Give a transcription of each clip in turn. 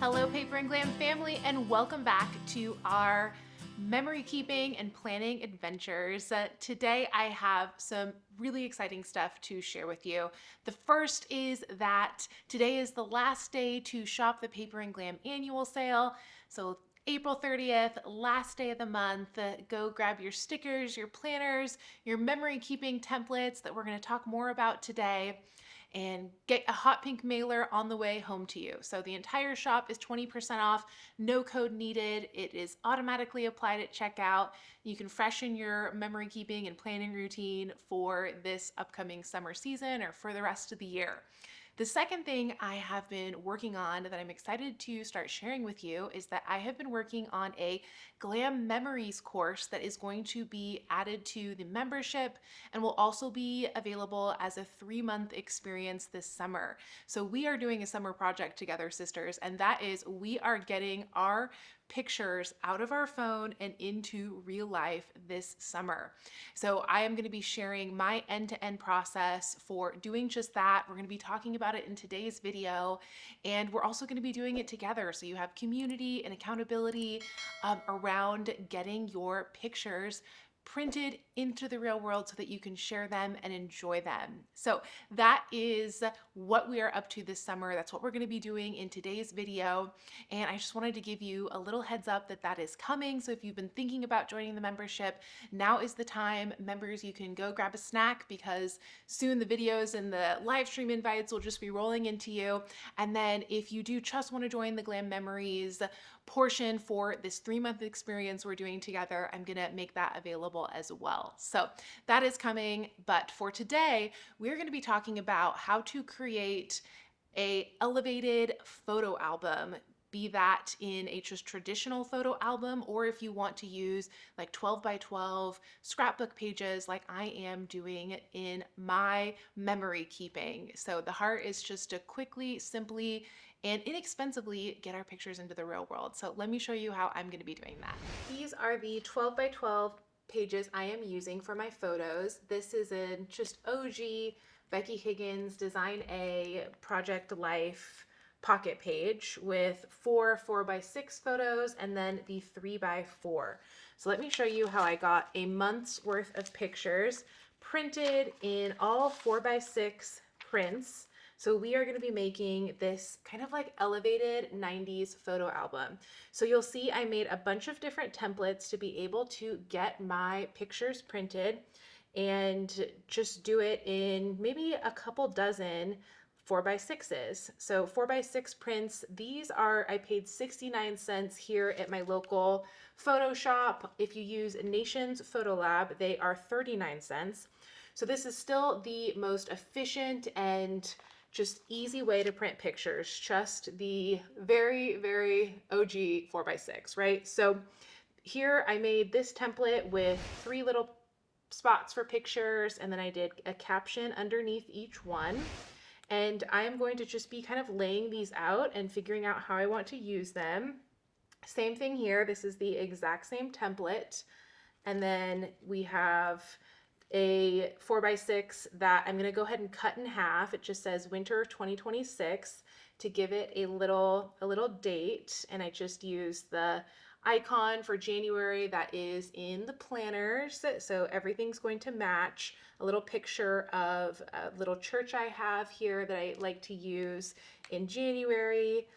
Hello, Paper and Glam family, and welcome back to our memory keeping and planning adventures. Today, I have some really exciting stuff to share with you. The first is that today is the last day to shop the Paper and Glam annual sale. So April 30th, last day of the month. Go grab your stickers, your planners, your memory keeping templates that we're going to talk more about today, and get a hot pink mailer on the way home to you. So the entire shop is 20% off, no code needed. It is automatically applied at checkout. You can freshen your memory keeping and planning routine for this upcoming summer season or for the rest of the year. The second thing I have been working on that I'm excited to start sharing with you is that I have been working on a Glam Memories course that is going to be added to the membership and will also be available as a 3-month experience this summer. So we are doing a summer project together, sisters, and that is we are getting our pictures out of our phone and into real life this summer. So I am going to be sharing my end-to-end process for doing just that. We're going to be talking about it in today's video, and we're also going to be doing it together. So you have community and accountability around getting your pictures printed into the real world so that you can share them and enjoy them. So that is what we are up to this summer. That's what we're going to be doing in today's video. And I just wanted to give you a little heads up that that is coming. So if you've been thinking about joining the membership, now is the time. Members, you can go grab a snack because soon the videos and the live stream invites will just be rolling into you. And then if you do just want to join the Glam Memories portion for this 3-month experience we're doing together, I'm gonna make that available as well. So that is coming, but for today, we're gonna be talking about how to create a elevated photo album, be that in a just traditional photo album, or if you want to use like 12 by 12 scrapbook pages like I am doing in my memory keeping. So the heart is just to quickly, simply, and inexpensively get our pictures into the real world. So let me show you how I'm going to be doing that. These are the 12 by 12 pages I am using for my photos. This is a just OG Becky Higgins Design A Project Life pocket page with 4 4x6 photos and then the 3x4. So let me show you how I got a month's worth of pictures printed in all 4x6 prints. So we are going to be making this kind of like elevated 90s photo album. So you'll see I made a bunch of different templates to be able to get my pictures printed and just do it in maybe a couple dozen 4x6s. So 4x6 prints, these are, I paid 69 cents here at my local photo shop. If you use Nations Photo Lab, they are 39 cents. So this is still the most efficient and just easy way to print pictures, just the very, very OG 4x6, right? So here I made this template with 3 little spots for pictures, and then I did a caption underneath each one. And I am going to just be kind of laying these out and figuring out how I want to use them. Same thing here. This is the exact same template. And then we have a 4x6 that I'm going to go ahead and cut in half. It just says winter 2026 to give it a little date, and I just use the icon for January that is in the planners, so everything's going to match. A little picture of a little church I have here that I like to use in January.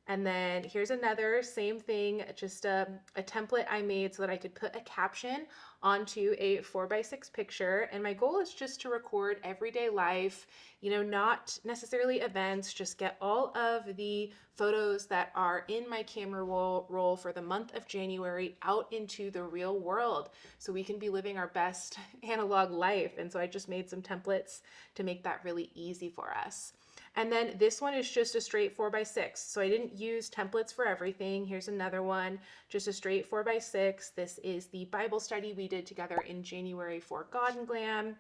And then here's another, same thing, just a template I made so that I could put a caption onto a 4x6 picture. And my goal is just to record everyday life, you know, not necessarily events, just get all of the photos that are in my camera roll for the month of January out into the real world so we can be living our best analog life. And so I just made some templates to make that really easy for us. And then this one is just a straight 4x6. So I didn't use templates for everything. Here's another one, just a straight 4x6. This is the Bible study we did together in January for God and Glam.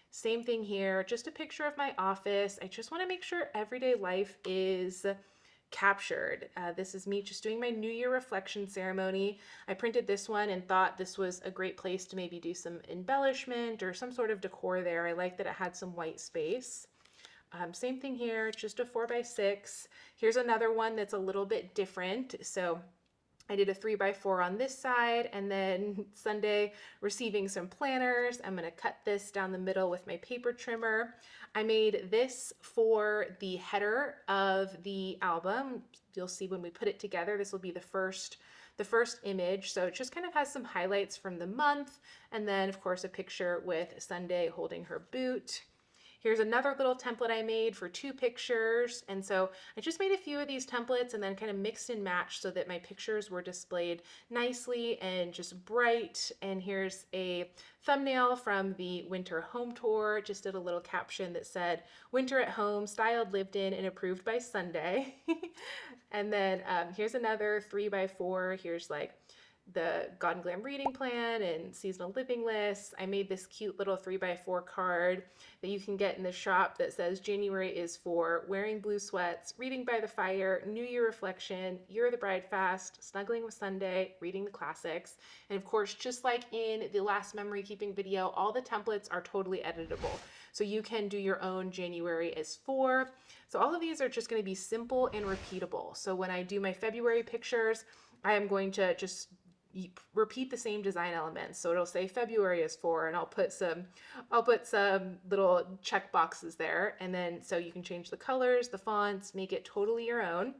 Same thing here, just a picture of my office. I just want to make sure everyday life is captured. This is me just doing my New Year reflection ceremony. I printed this one and thought this was a great place to maybe do some embellishment or some sort of decor there. I like that it had some white space. Same thing here, just a 4x6. Here's another one that's a little bit different. So I did a 3x4 on this side, and then Sunday receiving some planners. I'm going to cut this down the middle with my paper trimmer. I made this for the header of the album. You'll see when we put it together, this will be the first image. So it just kind of has some highlights from the month, and then of course a picture with Sunday holding her boot. Here's another little template I made for 2 pictures. And so I just made a few of these templates and then kind of mixed and matched so that my pictures were displayed nicely and just bright. And here's a thumbnail from the winter home tour. Just did a little caption that said, "Winter at home, styled, lived in, and approved by Sunday." And then here's another 3x4. Here's like the God and Glam reading plan and seasonal living lists. I made this cute little 3x4 card that you can get in the shop that says January is for wearing blue sweats, reading by the fire, New Year reflection, Year of the Bride fast, snuggling with Sunday, reading the classics. And of course, just like in the last memory keeping video, all the templates are totally editable. So you can do your own January is for. So all of these are just going to be simple and repeatable. So when I do my February pictures, I am going to just repeat the same design elements. So it'll say February is for, and I'll put some little check boxes there. And then so you can change the colors, the fonts, make it totally your own.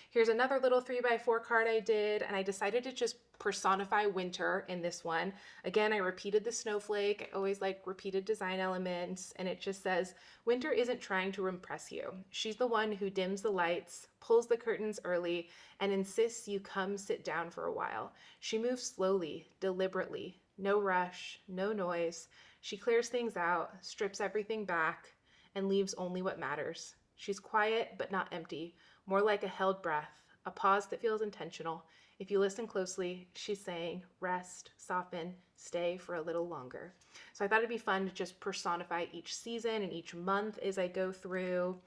Here's another little 3x4 card I did, and I decided to just personify winter in this one. Again, I repeated the snowflake. I always like repeated design elements, and it just says, "Winter isn't trying to impress you. She's the one who dims the lights, pulls the curtains early, and insists you come sit down for a while. She moves slowly, deliberately, no rush, no noise. She clears things out, strips everything back, and leaves only what matters. She's quiet but not empty, more like a held breath, a pause that feels intentional. If you listen closely, she's saying, rest, soften, stay for a little longer." So I thought it'd be fun to just personify each season and each month as I go through.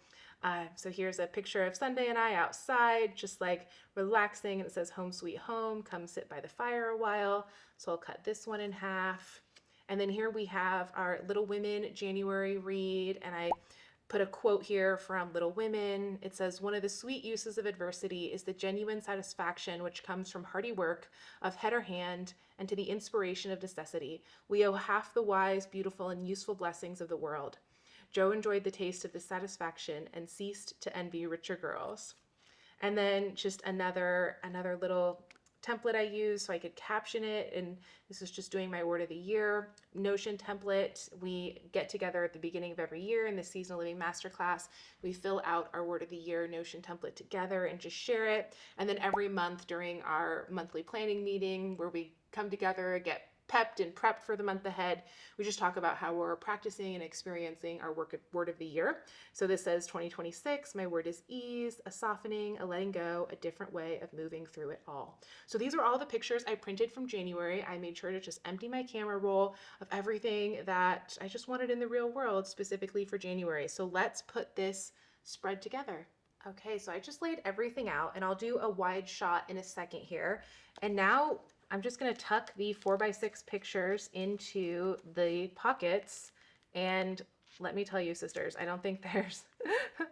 So here's a picture of Sunday and I outside, just like relaxing, and it says home sweet home, come sit by the fire a while. So I'll cut this one in half. And then here we have our Little Women January read, and I put a quote here from Little Women. It says, "One of the sweet uses of adversity is the genuine satisfaction which comes from hearty work of head or hand and to the inspiration of necessity. We owe half the wise, beautiful, and useful blessings of the world." Joe enjoyed the taste of this satisfaction and ceased to envy richer girls. And then just another little template I used so I could caption it, and this is just doing my word of the year Notion template. We get together at the beginning of every year in the Seasonal Living Masterclass. We fill out our word of the year Notion template together and just share it. And then every month during our monthly planning meeting where we come together, get pepped and prepped for the month ahead, we just talk about how we're practicing and experiencing our word of the year. So this says 2026, my word is ease, a softening, a letting go, a different way of moving through it all. So these are all the pictures I printed from January. I made sure to just empty my camera roll of everything that I just wanted in the real world specifically for January. So let's put this spread together. Okay, so I just laid everything out, and I'll do a wide shot in a second here. And now I'm just going to tuck the 4x6 pictures into the pockets, and let me tell you, sisters, I don't think there's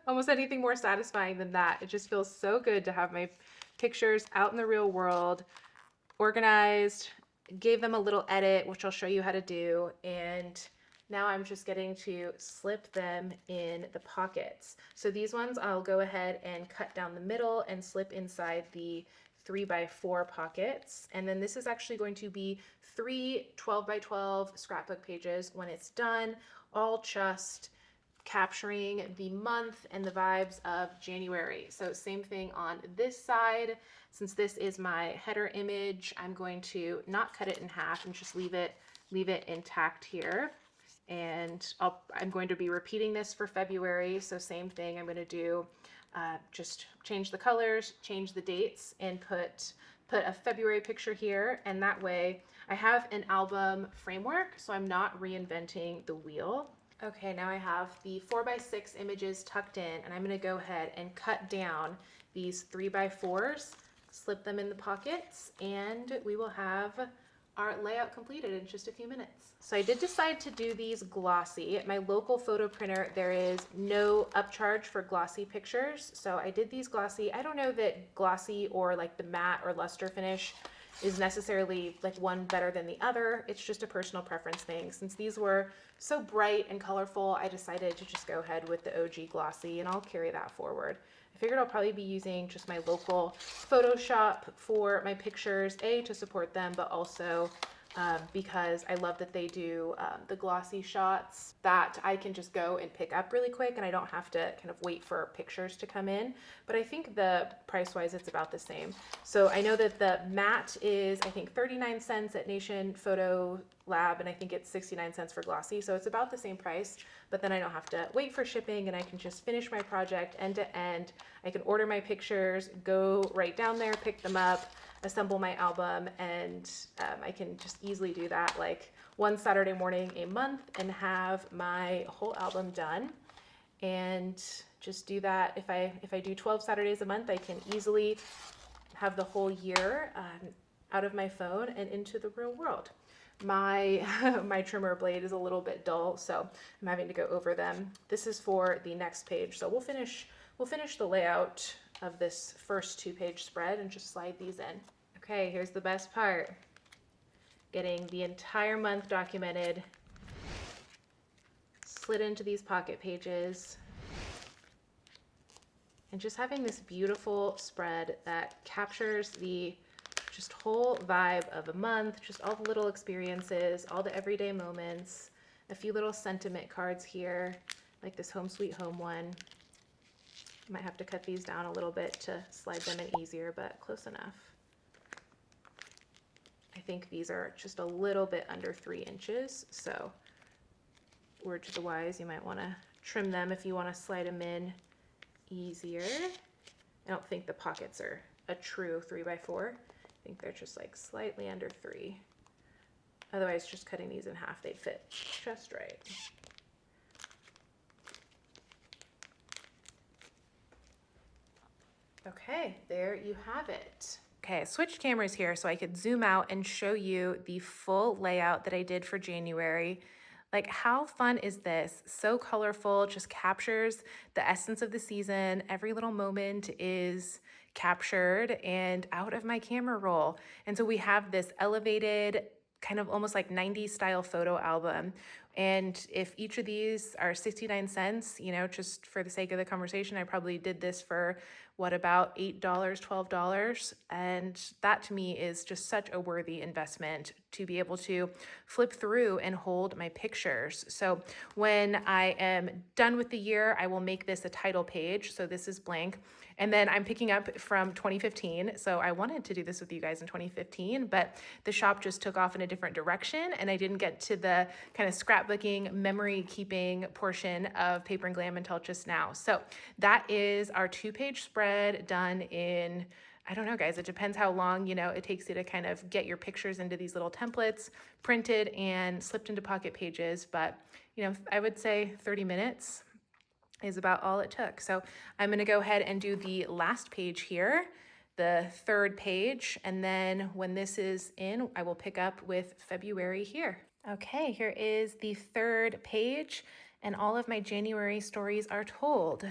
almost anything more satisfying than that. It just feels so good to have my pictures out in the real world, organized, gave them a little edit, which I'll show you how to do, and now I'm just getting to slip them in the pockets. So these ones I'll go ahead and cut down the middle and slip inside the 3x4 pockets. And then this is actually going to be 3 12x12 scrapbook pages when it's done, all just capturing the month and the vibes of January. So same thing on this side. Since this is my header image, I'm going to not cut it in half and just leave it intact here. And I'm going to be repeating this for February. So same thing, I'm going to do just change the colors, change the dates, and put a February picture here. And that way I have an album framework, so I'm not reinventing the wheel. Okay, now I have the 4x6 images tucked in, and I'm going to go ahead and cut down these 3x4s, slip them in the pockets, and we will have our layout completed in just a few minutes. So I did decide to do these glossy. At my local photo printer, there is no upcharge for glossy pictures. So I did these glossy. I don't know that glossy or like the matte or luster finish is necessarily like one better than the other. It's just a personal preference thing. Since these were so bright and colorful, I decided to just go ahead with the OG glossy, and I'll carry that forward. I figured I'll probably be using just my local Photoshop for my pictures, to support them, but also because I love that they do the glossy shots that I can just go and pick up really quick, and I don't have to kind of wait for pictures to come in. But I think the price-wise, it's about the same. So I know that the matte is, I think, 39 cents at Nation Photo Lab, and I think it's 69 cents for glossy. So it's about the same price, but then I don't have to wait for shipping, and I can just finish my project end to end. I can order my pictures, go right down there, pick them up, assemble my album, and I can just easily do that like one Saturday morning a month and have my whole album done. And just do that. If I do 12 Saturdays a month, I can easily have the whole year out of my phone and into the real world. My my trimmer blade is a little bit dull, so I'm having to go over them. This is for the next page, so we'll finish the layout of this first 2-page spread and just slide these in. Okay, here's the best part. Getting the entire month documented, slid into these pocket pages, and just having this beautiful spread that captures the just whole vibe of a month, just all the little experiences, all the everyday moments, a few little sentiment cards here, like this Home Sweet Home one. Might have to cut these down a little bit to slide them in easier, but close enough. I think these are just a little bit under 3 inches, so word to the wise, you might want to trim them if you want to slide them in easier. I don't think the pockets are a true 3x4. I think they're just like slightly under 3. Otherwise, just cutting these in half, they'd fit just right. Okay, there you have it. Okay, I switched cameras here so I could zoom out and show you the full layout that I did for January. Like, how fun is this? So colorful, just captures the essence of the season. Every little moment is captured and out of my camera roll. And so we have this elevated, kind of almost like 90s style photo album. And if each of these are 69 cents, you know, just for the sake of the conversation, I probably did this for what, about $8, $12? And that to me is just such a worthy investment to be able to flip through and hold my pictures. So when I am done with the year, I will make this a title page. So this is blank. And then I'm picking up from 2015. So I wanted to do this with you guys in 2015, but the shop just took off in a different direction, and I didn't get to the kind of scrapbooking, memory keeping portion of Paper and Glam until just now. So that is our 2-page spread done in, I don't know, guys, it depends how long, you know, it takes you to kind of get your pictures into these little templates, printed and slipped into pocket pages. But, you know, I would say 30 minutes is about all it took. So I'm going to go ahead and do the last page here, the 3rd page. And then when this is in, I will pick up with February here. Okay, here is the 3rd page, and all of my January stories are told.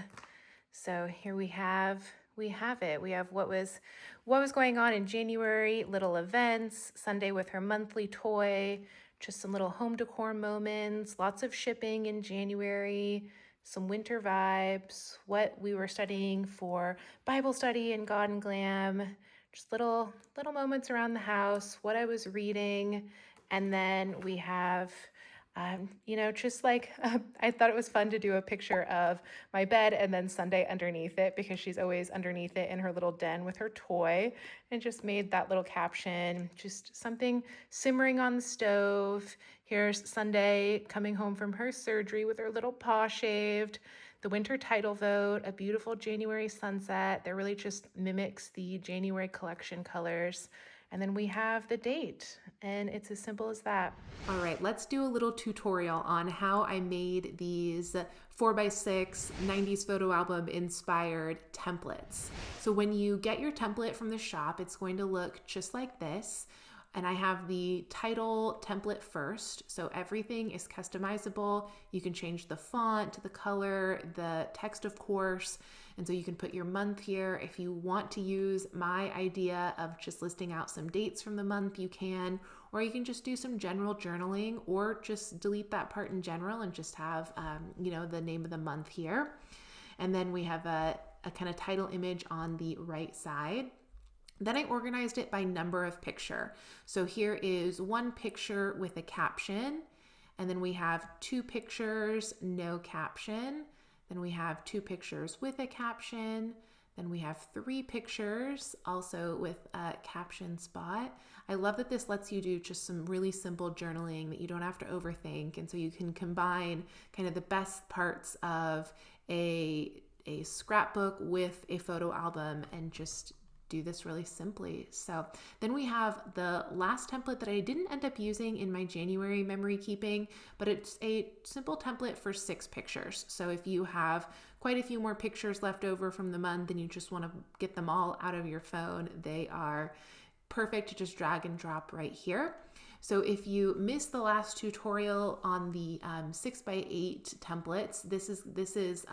So here we have it. We have what was going on in January, little events, Sunday with her monthly toy, just some little home decor moments, lots of shipping in January, some winter vibes, what we were studying for Bible study and God and Glam, just little moments around the house, what I was reading. And then we have, you know, just like, I thought it was fun to do a picture of my bed and then Sunday underneath it, because she's always underneath it in her little den with her toy, and just made that little caption, just something simmering on the stove. Here's Sunday coming home from her surgery with her little paw shaved, the winter title vote, a beautiful January sunset that really just mimics the January collection colors. And then we have the date, and it's as simple as that. All right, let's do a little tutorial on how I made these 4x6 90s photo album inspired templates. So when you get your template from the shop, it's going to look just like this. and I have the title template first. So everything is customizable. You can change the font, the color, the text, of course. And so you can put your month here. If you want to use my idea of just listing out some dates from the month, you can, or you can just do some general journaling, or just delete that part in general and just have, the name of the month here. And then we have a kind of title image on the right side. Then I organized it by number of picture. So here is one picture with a caption, and then we have 2 pictures, no caption. Then we have 2 pictures with a caption. Then we have 3 pictures also with a caption spot. I love that this lets you do just some really simple journaling that you don't have to overthink. And so you can combine kind of the best parts of a scrapbook with a photo album and just do this really simply. So then we have the last template that I didn't end up using in my January memory keeping, but it's a simple template for 6 pictures. So if you have quite a few more pictures left over from the month and you just want to get them all out of your phone, they are perfect to just drag and drop right here. So if you missed the last tutorial on the 6x8 templates, this is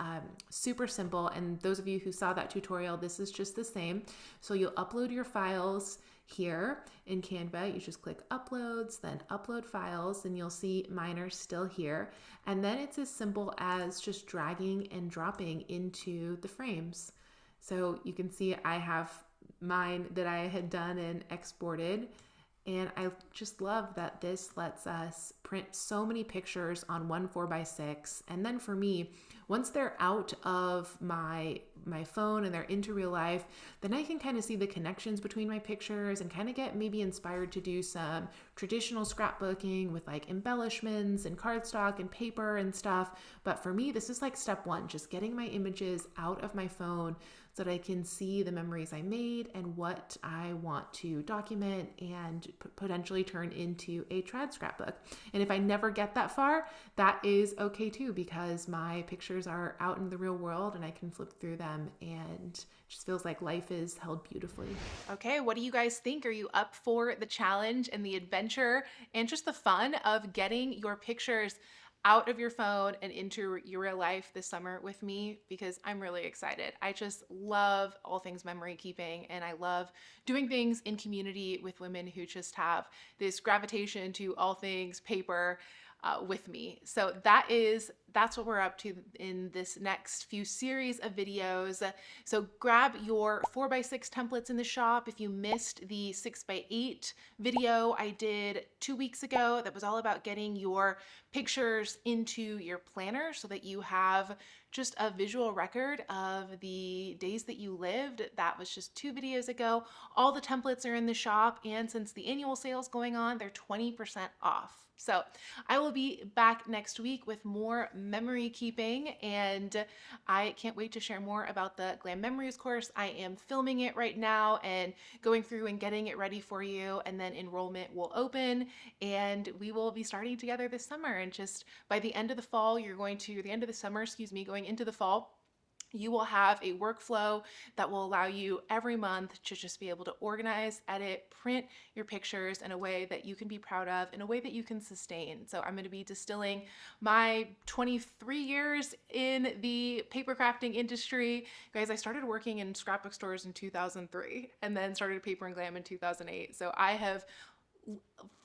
super simple. And those of you who saw that tutorial, this is just the same. So you'll upload your files here in Canva. You just click uploads, then upload files, and you'll see mine are still here. And then it's as simple as just dragging and dropping into the frames. So you can see I have mine that I had done and exported. And I just love that this lets us print so many pictures on one 4x6. And then for me, once they're out of my phone and they're into real life, then I can kind of see the connections between my pictures and kind of get maybe inspired to do some traditional scrapbooking with like embellishments and cardstock and paper and stuff. But for me, this is like step 1, just getting my images out of my phone so that I can see the memories I made and what I want to document and potentially turn into a trad scrapbook. And if I never get that far, that is okay too, because my pictures are out in the real world and I can flip through them, and it just feels like life is held beautifully. Okay, what do you guys think? Are you up for the challenge and the adventure and just the fun of getting your pictures out of your phone and into your real life this summer with me? Because I'm really excited. I just love all things memory keeping, and I love doing things in community with women who just have this gravitation to all things paper with me. So that's what we're up to in this next few series of videos. So grab your 4x6 templates in the shop. If you missed the 6x8 video I did 2 weeks ago, that was all about getting your pictures into your planner so that you have just a visual record of the days that you lived. That was just 2 videos ago. All the templates are in the shop, and since the annual sale is going on, they're 20% off. So I will be back next week with more memory keeping, and I can't wait to share more about the Glam Memories course. I am filming it right now and going through and getting it ready for you, and then enrollment will open and we will be starting together this summer. And just by the end of the fall, the end of the summer, going into the fall, you will have a workflow that will allow you every month to just be able to organize, edit, print your pictures in a way that you can be proud of, in a way that you can sustain. So I'm going to be distilling my 23 years in the paper crafting industry. Guys, I started working in scrapbook stores in 2003 and then started Paper and Glam in 2008. So I have,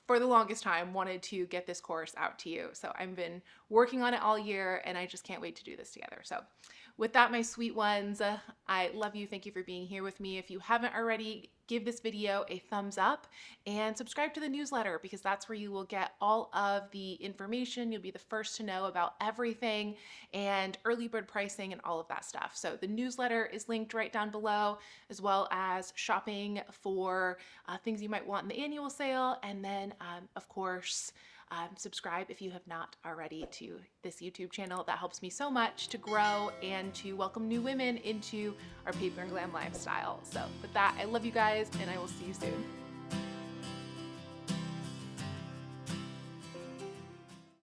for the longest time, wanted to get this course out to you. So I've been working on it all year, and I just can't wait to do this together. So with that, my sweet ones, I love you. Thank you for being here with me. If you haven't already, give this video a thumbs up and subscribe to the newsletter, because that's where you will get all of the information. You'll be the first to know about everything and early bird pricing and all of that stuff. So the newsletter is linked right down below, as well as shopping for things you might want in the annual sale. And then, of course, subscribe if you have not already to this YouTube channel. That helps me so much to grow and to welcome new women into our paper and glam lifestyle. So with that, I love you guys, and I will see you soon.